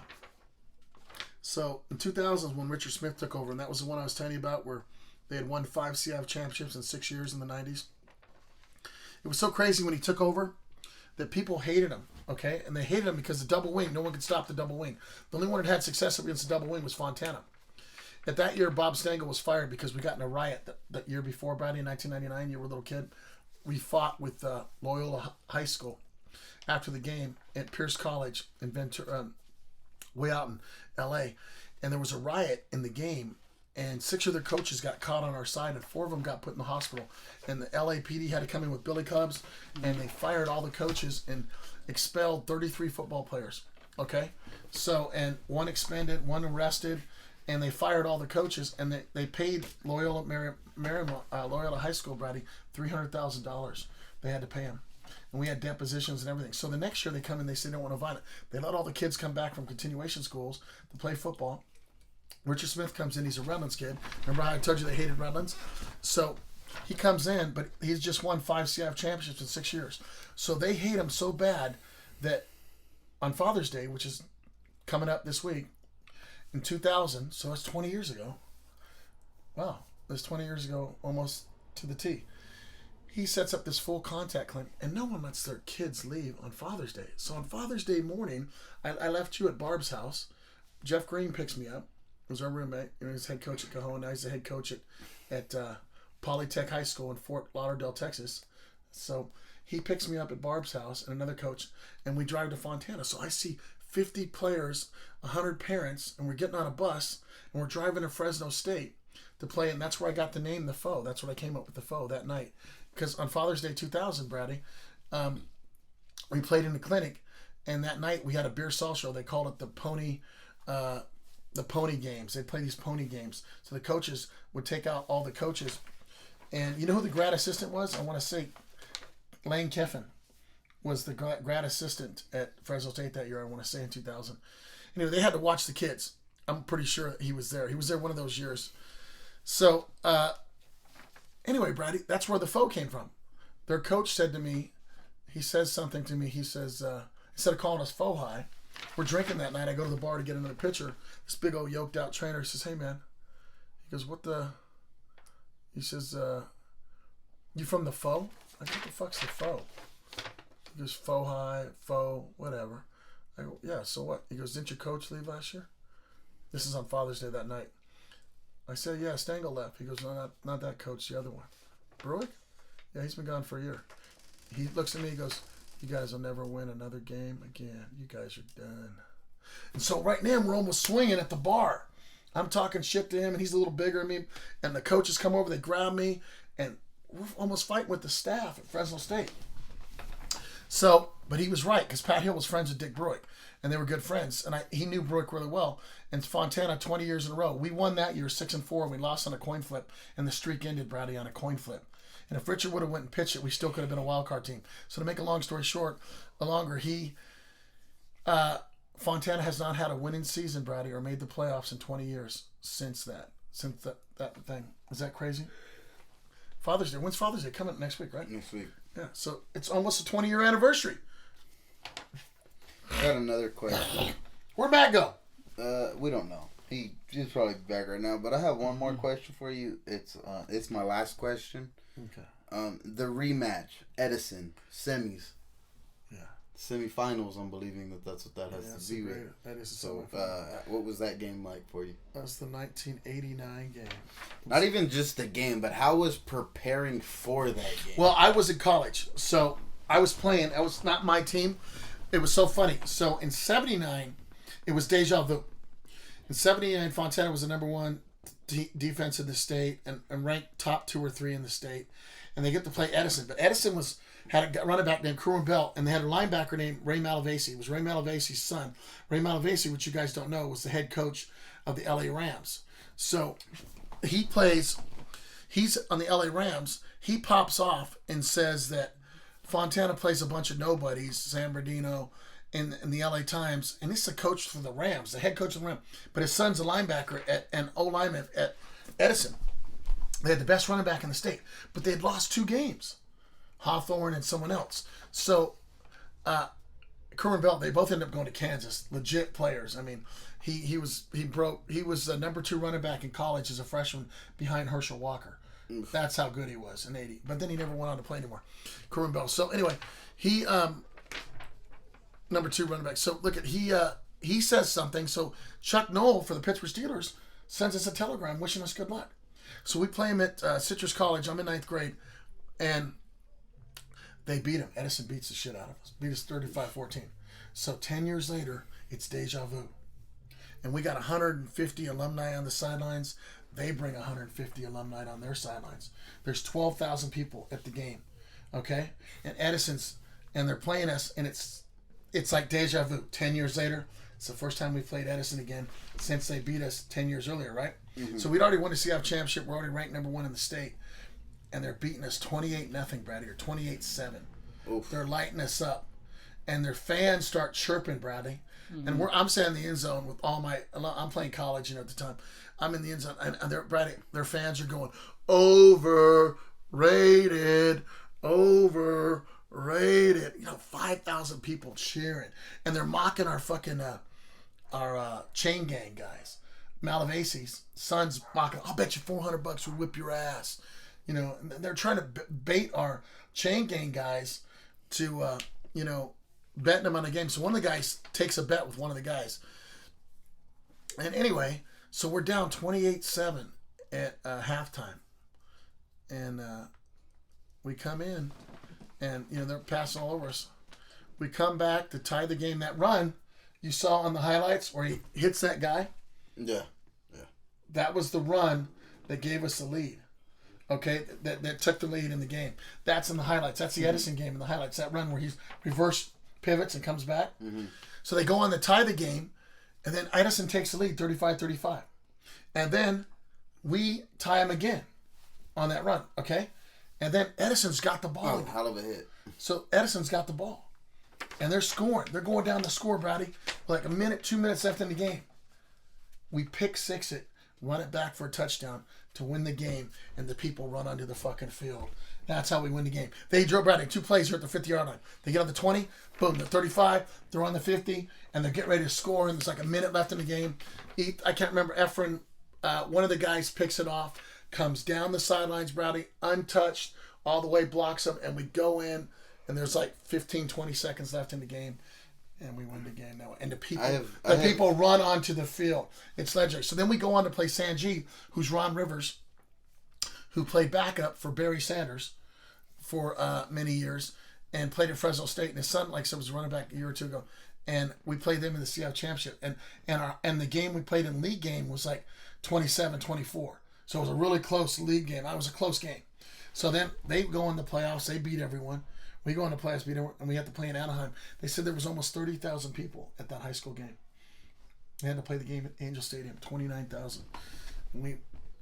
So in 2000 when Richard Smith took over, and that was the one I was telling you about where they had won 5 CIF championships in 6 years in the 90s. It was so crazy when he took over that people hated him, okay? And they hated him because the double wing, no one could stop the double wing. The only one that had success against the double wing was Fontana. At that year, Bob Stengel was fired because we got in a riot that year before, Brady, in 1999. You were a little kid. We fought with Loyola High School after the game at Pierce College in Ventura, way out in L.A. And there was a riot in the game, and 6 of their coaches got caught on our side, and 4 of them got put in the hospital. And the LAPD had to come in with billy clubs, and they fired all the coaches and expelled 33 football players. Okay? So, and 1 expended, 1 arrested, and they fired all the coaches, and they paid Loyola Loyola High School, Brady, $300,000. They had to pay him. And we had depositions and everything. So the next year they come in, they say they don't want to violent. They let all the kids come back from continuation schools to play football. Richard Smith comes in. He's a Redlands kid. Remember how I told you they hated Redlands? So he comes in, but he's just won 5 CIF championships in 6 years. So they hate him so bad that on Father's Day, which is coming up this week, in 2000, so that's 20 years ago. Wow, that's 20 years ago, almost to the T. He sets up this full contact clinic, and no one lets their kids leave on Father's Day. So on Father's Day morning, I left you at Barb's house. Jeff Green picks me up. He was our roommate. He was head coach at Cajon. Now he's the head coach at Polytech High School in Fort Lauderdale, Texas. So he picks me up at Barb's house and another coach, and we drive to Fontana. So I see 50 players, 100 parents, and we're getting on a bus, and we're driving to Fresno State to play, and that's where I got the name The Foe. That's what I came up with, The Foe, that night. Because on Father's Day 2000, Brady, we played in the clinic, and that night we had a beer salt show. They called it the pony games. They play these pony games. So the coaches would take out all the coaches. And you know who the grad assistant was? I want to say Lane Kiffin was the grad assistant at Fresno State that year, I want to say in 2000. Anyway, they had to watch the kids. I'm pretty sure he was there. He was there one of those years. So, anyway, Brady, that's where The Foe came from. Their coach said to me, he says something to me. He says, instead of calling us Foe High, we're drinking that night. I go to the bar to get another pitcher. This big old yoked out trainer says, hey, man. He goes, what the? He says, you from The Foe? I go, what the fuck's The Foe? He goes, Foe High, Foe, whatever. I go, yeah, so what? He goes, didn't your coach leave last year? This is on Father's Day that night. I said, yeah, Stengel left. He goes, no, not that coach, the other one. Bruick? Yeah, he's been gone for a year. He looks at me, he goes, you guys will never win another game again. You guys are done. And so right now we're almost swinging at the bar. I'm talking shit to him, and he's a little bigger than me. And the coaches come over, they grab me, and we're almost fighting with the staff at Fresno State. So, but he was right, because Pat Hill was friends with Dick Bruick, and they were good friends. And he knew Bruick really well. And Fontana, 20 years in a row. We won that year 6-4. We lost on a coin flip, and the streak ended, Brady, on a coin flip. And if Richard would have went and pitched it, we still could have been a wild card team. So to make a long story short, Fontana has not had a winning season, Brady, or made the playoffs in 20 years since that thing. Is that crazy? Father's Day. When's Father's Day? Coming next week, right? Next week. Yeah. So it's almost a 20-year anniversary. I got another question. Where'd Matt go? We don't know. He's probably back right now. But I have one more question for you. It's my last question. Okay. The rematch, Edison semis. Yeah. Semifinals. I'm believing that's what that has to be with. That is So, what was that game like for you? That was the 1989 game. Not even just the game, but how was preparing for that game? Well, I was in college, so I was playing. I was not my team. It was so funny. So in '79, it was deja vu. In '79, Fontana was the number one defense in the state and ranked top 2 or 3 in the state. And they get to play Edison. But Edison had a running back named Kerwin Bell, and they had a linebacker named Ray Malavasi. It was Ray Malavasi's son. Ray Malavasi, which you guys don't know, was the head coach of the LA Rams. So he's on the LA Rams. He pops off and says that Fontana plays a bunch of nobodies, San Bernardino, in the LA Times, and this is a coach for the Rams, the head coach of the Rams. But his son's a linebacker and O-lineman at Edison. They had the best running back in the state, but they had lost 2 games, Hawthorne and someone else. So, Kerwin Bell, they both ended up going to Kansas. Legit players. I mean, he was the number 2 running back in college as a freshman behind Herschel Walker. That's how good he was in '80. But then he never went on to play anymore. Kerwin Bell. So anyway, he number 2 running back. So look at he says something. So Chuck Noll for the Pittsburgh Steelers sends us a telegram wishing us good luck. So we play him at Citrus College. I'm in 9th grade, and they beat him. Edison beats the shit out of us. Beat us 35-14. So 10 years later, it's deja vu. And we got 150 alumni on the sidelines. They bring 150 alumni on their sidelines. There's 12,000 people at the game, okay? And they're playing us, and it's like deja vu. 10 years later, It's the first time we played Edison again since they beat us 10 years earlier, right? Mm-hmm. So we'd already won the CF championship. We're already ranked number 1 in the state. And they're beating us 28-0, Brady, or 28-7. Oof. They're lighting us up. And their fans start chirping, Bradley. And I'm standing in the end zone with all my... I'm playing college, at the time. I'm in the end zone. And they're, Bradley, their fans are going, overrated, overrated. 5,000 people cheering. And they're mocking our fucking... our chain gang guys. Malavasi's son's mocking, I'll bet you $400 would whip your ass. And they're trying to bait our chain gang guys to, betting them on the game. So one of the guys takes a bet with one of the guys. And anyway, so we're down 28-7 at halftime. And we come in, and, they're passing all over us. We come back to tie the game. That run you saw on the highlights where he hits that guy. Yeah. That was the run that gave us the lead. Okay, that took the lead in the game. That's in the highlights. That's the Edison game in the highlights. That run where he's reverse pivots and comes back. So they go on to tie the game, and then Edison takes the lead 35-35. And then we tie him again on that run, okay? And then Edison's got the ball. Oh, hell of a hit. So Edison's got the ball. And they're scoring. They're going down the score, Brady. Like a minute, 2 minutes left in the game. We pick six it, run it back for a touchdown to win the game, and the people run onto the fucking field. That's how we win the game. They drove Brady 2 plays here at the 50-yard line. They get on the 20, boom, they're 35, they're on the 50, and they're getting ready to score, and there's like a minute left in the game. I can't remember, Efren, one of the guys picks it off, comes down the sidelines, Brady, untouched, all the way blocks him, and we go in, and there's like 15, 20 seconds left in the game. And we win the game now. And the people run onto the field. It's legendary. So then we go on to play Sanjay, who's Ron Rivers, who played backup for Barry Sanders for many years and played at Fresno State. And his son, like I said, was running back a year or two ago. And we played them in the CF championship. And the game we played in league game was like 27-24. So it was a really close league game. It was a close game. So then they go in the playoffs. They beat everyone. We go into playoffs, and we had to play in Anaheim. They said there was almost 30,000 people at that high school game. We had to play the game at Angel Stadium, 29,000. And we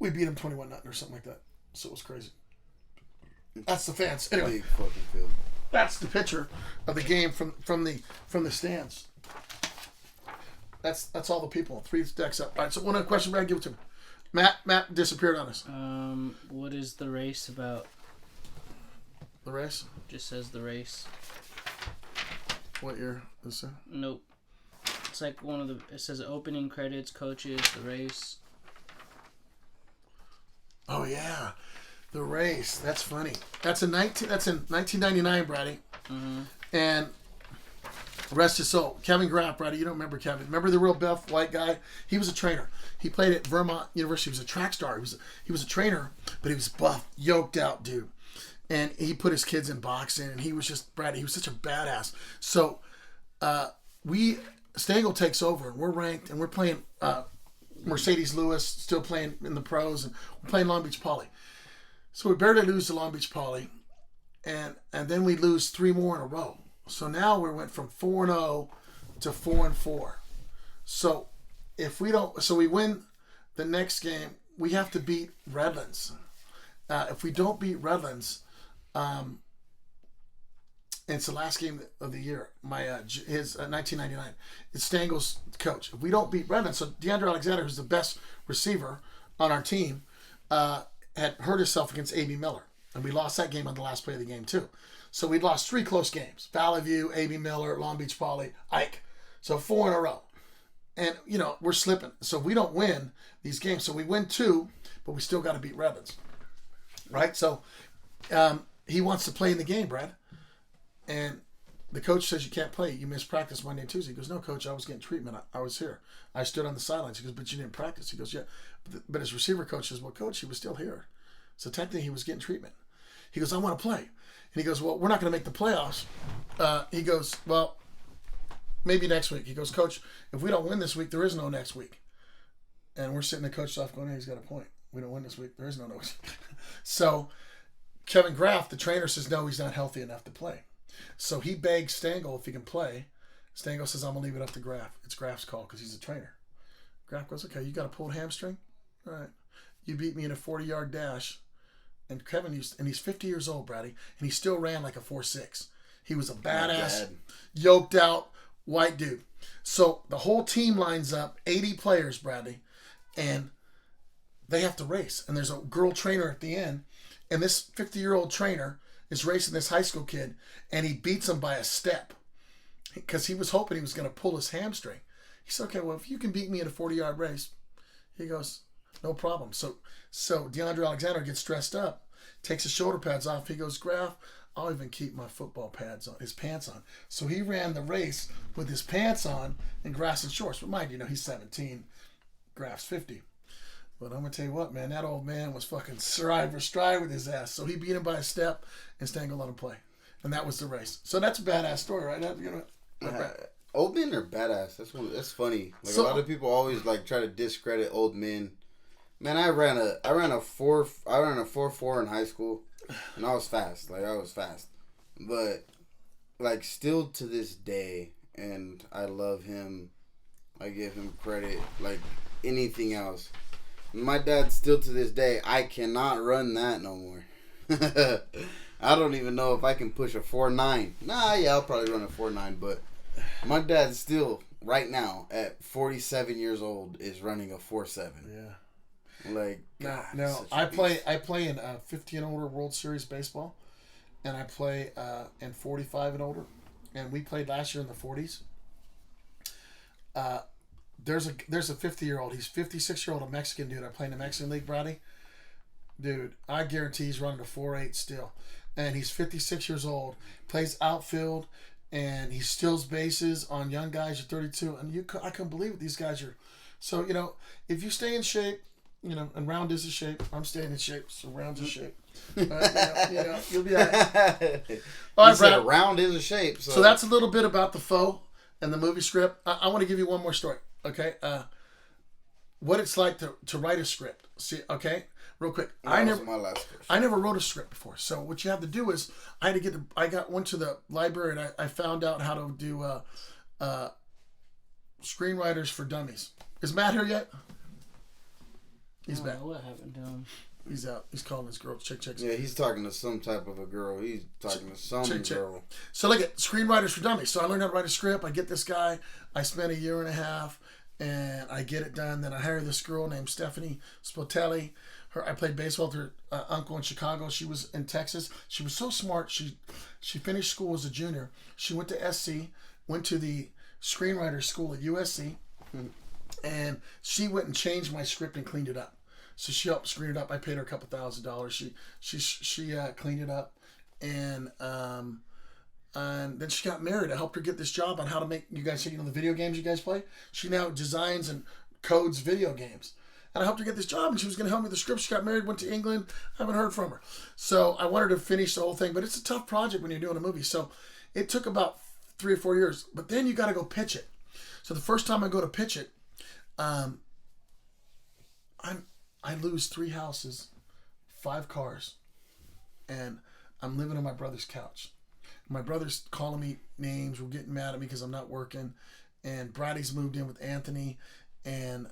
beat them 21-0 or something like that. So it was crazy. That's the fans. Anyway, big fucking field. That's the picture of the game from the stands. That's all the people. 3 decks up. All right. So one other question, Brad, give it to me. Matt disappeared on us. What is the race about? The race? Just says the race. What year is it? Nope. It's like it says opening credits, coaches, the race. Oh yeah, the race. That's funny. That's in 1999, Brady. Mm-hmm. And rest his soul, Kevin Graff, Brady. You don't remember Kevin? Remember the real buff white guy? He was a trainer. He played at Vermont University. He was a track star. He was a trainer, but he was buff, yoked out dude. And he put his kids in boxing, and he was just, Brady, he was such a badass. So Stengel takes over, and we're ranked, and we're playing Mercedes Lewis, still playing in the pros, and we're playing Long Beach Poly. So we barely lose to Long Beach Poly, and then we lose 3 more in a row. So now we went from 4-0 to 4-4. So we win the next game, we have to beat Redlands. If we don't beat Redlands, it's the last game of the year. His 1999. It's Stengel's coach. If we don't beat Redlands, so DeAndre Alexander, who's the best receiver on our team, had hurt himself against A.B. Miller, and we lost that game on the last play of the game too. So we lost 3 close games: Valley View, A.B. Miller, Long Beach Poly, Ike. So 4 in a row, and we're slipping. So we don't win these games. So we win 2, but we still got to beat Redlands. Right, so he wants to play in the game, Brad. And the coach says, you can't play. You missed practice Monday and Tuesday. He goes, no, coach, I was getting treatment. I was here. I stood on the sidelines. He goes, but you didn't practice. He goes, yeah. But his receiver coach says, well, coach, he was still here. So technically he was getting treatment. He goes, I want to play. And he goes, well, we're not going to make the playoffs. He goes, well, maybe next week. He goes, coach, if we don't win this week, there is no next week. And we're sitting the coach's off going, hey, he's got a point. We don't win this week. There is no next week. So Kevin Graff, the trainer, says no, he's not healthy enough to play. So he begs Stengel if he can play, Stango says, I'm going to leave it up to Graf. It's Graf's call because he's a trainer. Graf goes, okay, you got a pulled hamstring? All right. You beat me in a 40-yard dash. And Kevin used, and he's 50 years old, Brady, and he still ran like a 4.6. He was a badass, yoked out white dude. So the whole team lines up, 80 players, Bradley, and they have to race. And there's a girl trainer at the end, and this 50-year-old trainer is racing this high school kid, and he beats him by a step because he was hoping he was going to pull his hamstring. He said, okay, well, if you can beat me in a 40-yard race, he goes, no problem. So DeAndre Alexander gets dressed up, takes his shoulder pads off. He goes, Graf, I'll even keep my football pads on, his pants on. So he ran the race with his pants on and grass and shorts. But mind you, he's 17, Graf's 50. But I'm going to tell you what, man, that old man was fucking stride for stride with his ass. So he beat him by a step and Stango let him play. And that was the race. So that's a badass story, right? Old men are badass. That's funny. Like, a lot of people always like try to discredit old men. Man, I ran a 4.4 in high school, and I was fast. But like still to this day, and I love him. I give him credit like anything else. My dad still to this day, I cannot run that no more. I don't even know if I can push a 4.9. I'll probably run a 4.9, but my dad still right now at 47 years old is running a 4.7. Yeah. Like now I play in 50 and older World Series baseball, and I play in 45 and older, and we played last year in the 40s. There's a 50-year-old. He's 56-year-old, a Mexican dude. I play in the Mexican League, Brady. Dude, I guarantee he's running a 4.8 still, and he's 56 years old. Plays outfield, and he steals bases on young guys at 32. And I couldn't believe it. These guys are so if you stay in shape. And round is a shape. I'm staying in shape, so round's a shape. You'll be all right. All right, Brad. Round is a shape. So that's a little bit about the foe and the movie script. I want to give you one more story, okay? What it's like to write a script. See, okay? Real quick. My last question. I never wrote a script before. So what you have to do is I went to the library and I found out how to do screenwriters for dummies. Is Matt here yet? He's back. What happened to him? He's out. He's calling his girl. Check. Yeah, he's talking to some type of a girl. He's talking to some girl. So look at Screenwriters for Dummies. So I learned how to write a script. I get this guy. I spent a year and a half, and I get it done. Then I hire this girl named Stephanie Spotelli. I played baseball with her uncle in Chicago. She was in Texas. She was so smart. She finished school as a junior. She went to SC, went to the screenwriter school at USC. And she went and changed my script and cleaned it up. So she helped screen it up. I paid her a couple $1,000s. She cleaned it up, and then she got married. I helped her get this job on how to make, you guys see, the video games you guys play. She now designs and codes video games, and I helped her get this job. And she was going to help me with the script. She got married, went to England. I haven't heard from her. So I wanted to finish the whole thing, but it's a tough project when you're doing a movie. So it took about 3 or 4 years. But then you got to go pitch it. So the first time I go to pitch it. I lose 3 houses, 5 cars, and I'm living on my brother's couch. My brother's calling me names. We're getting mad at me because I'm not working. And Brady's moved in with Anthony. And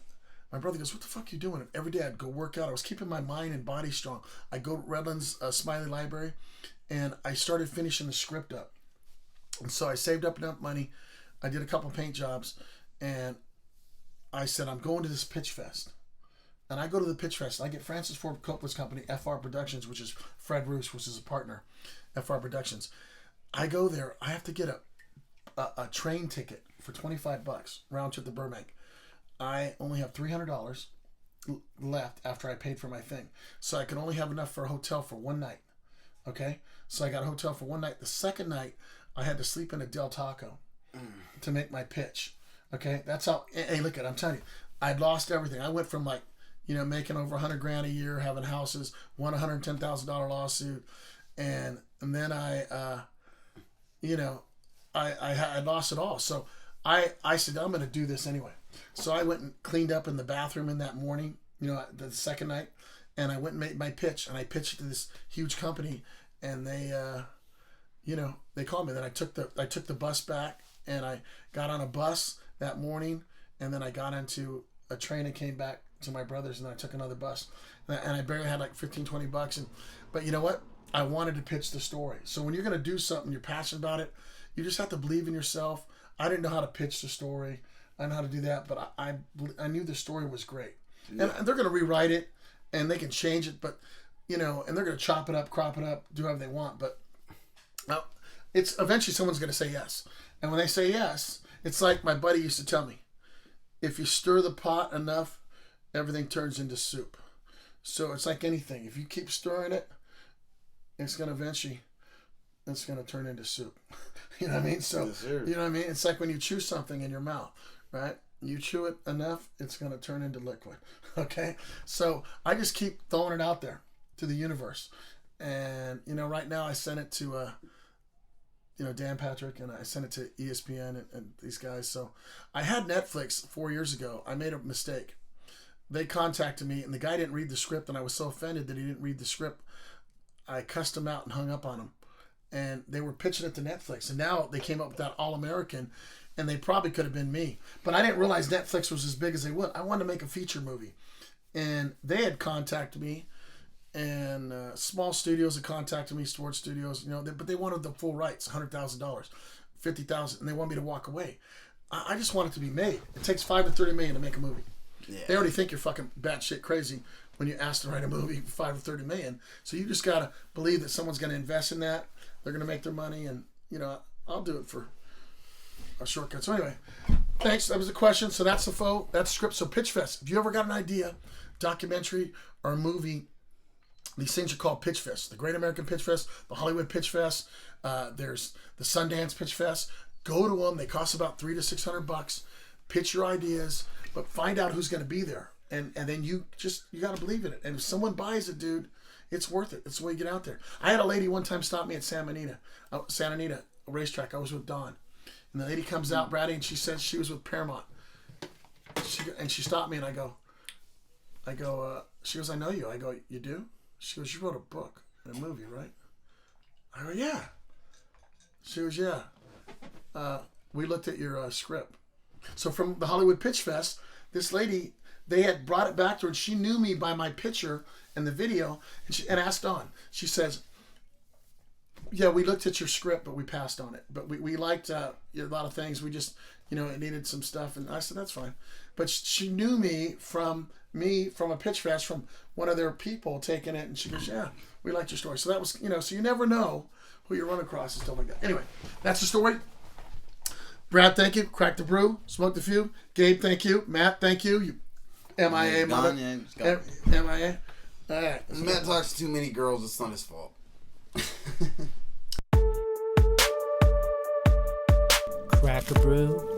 my brother goes, what the fuck are you doing? Every day I'd go work out. I was keeping my mind and body strong. I go to Redlands Smiley Library, and I started finishing the script up. And so I saved up enough money. I did a couple paint jobs, and I said, I'm going to this pitch fest. And I go to the pitch fest, and I get Francis Ford Coppola's company, FR Productions, which is Fred Roos, which is a partner, FR Productions. I go there. I have to get a train ticket for $25 round trip to Burbank. I only have $300 left after I paid for my thing. So I can only have enough for a hotel for one night. Okay? So I got a hotel for one night. The second night, I had to sleep in a Del Taco to make my pitch. Okay? That's how, hey, look at it. I'm telling you, I'd lost everything. I went from making over $100,000 a year, having houses, won a $110,000 lawsuit. And then I lost it all. So I said, I'm going to do this anyway. So I went and cleaned up in the bathroom in that morning, the second night, and I went and made my pitch, and I pitched to this huge company, and they called me. Then I took the bus back and I got on a bus that morning, and then I got into a train and came back to my brother's, and then I took another bus, and I barely had like $15-20. But you know what? I wanted to pitch the story. So when you're going to do something, you're passionate about it, you just have to believe in yourself. I didn't know how to pitch the story. I know how to do that, but I knew the story was great. Yeah. And they're going to rewrite it, and they can change it, but, and they're going to chop it up, crop it up, do whatever they want. But it's eventually someone's going to say yes. And when they say yes, it's like my buddy used to tell me, if you stir the pot enough, everything turns into soup. So it's like anything. If you keep stirring it, it's going to turn into soup. You know what I mean? So, yes, sir. You know what I mean? It's like when you chew something in your mouth, right? You chew it enough, it's going to turn into liquid. Okay? So I just keep throwing it out there to the universe. And, right now I sent it to, Dan Patrick, and I sent it to ESPN and these guys. So I had Netflix 4 years ago. I made a mistake. They contacted me, and the guy didn't read the script, and I was so offended that he didn't read the script. I cussed him out and hung up on him. And they were pitching it to Netflix. And now they came up with that All-American, and they probably could have been me. But I didn't realize Netflix was as big as they would. I wanted to make a feature movie. And they had contacted me, and small studios had contacted me, sports studios, but they wanted the full rights, $100,000, $50,000, and they wanted me to walk away. I just want it to be made. It takes $5 to $30 million to make a movie. Yeah. They already think you're fucking batshit crazy when you ask to write a movie for $5 to $30 million. So you just gotta believe that someone's gonna invest in that. They're gonna make their money, and I'll do it for a shortcut. So anyway, thanks. That was a question. So that's that's script. So Pitch Fest. If you ever got an idea, documentary or a movie, these things are called Pitch Fest. The Great American Pitch Fest, the Hollywood Pitch Fest. There's the Sundance Pitch Fest. Go to them. They cost about $300 to $600. Pitch your ideas, but find out who's going to be there, and then you got to believe in it. And if someone buys it, dude, it's worth it. It's the way you get out there. I had a lady one time stop me at Santa Anita racetrack. I was with Don, and the lady comes out, Brady, and she said she was with Paramount. She stopped me, and I go. She goes, I know you. I go, you do? She goes, you wrote a book and a movie, right? I go, yeah. She goes, yeah. We looked at your script. So from the Hollywood Pitch Fest, this lady, they had brought it back to her, and she knew me by my picture and the video, and asked Dawn. She says, yeah, we looked at your script, but we passed on it. But we liked a lot of things. We just, it needed some stuff. And I said, that's fine. But she knew me from a Pitch Fest, from one of their people taking it. And she goes, yeah, we liked your story. So that was, so you never know who you run across and stuff like that. Anyway, that's the story. Brad, thank you. Crack the brew. Smoked a few. Gabe, thank you. Matt, thank you. You MIA, mother. MIA. All right. Matt talks to too many girls. It's not his fault. Crack a brew.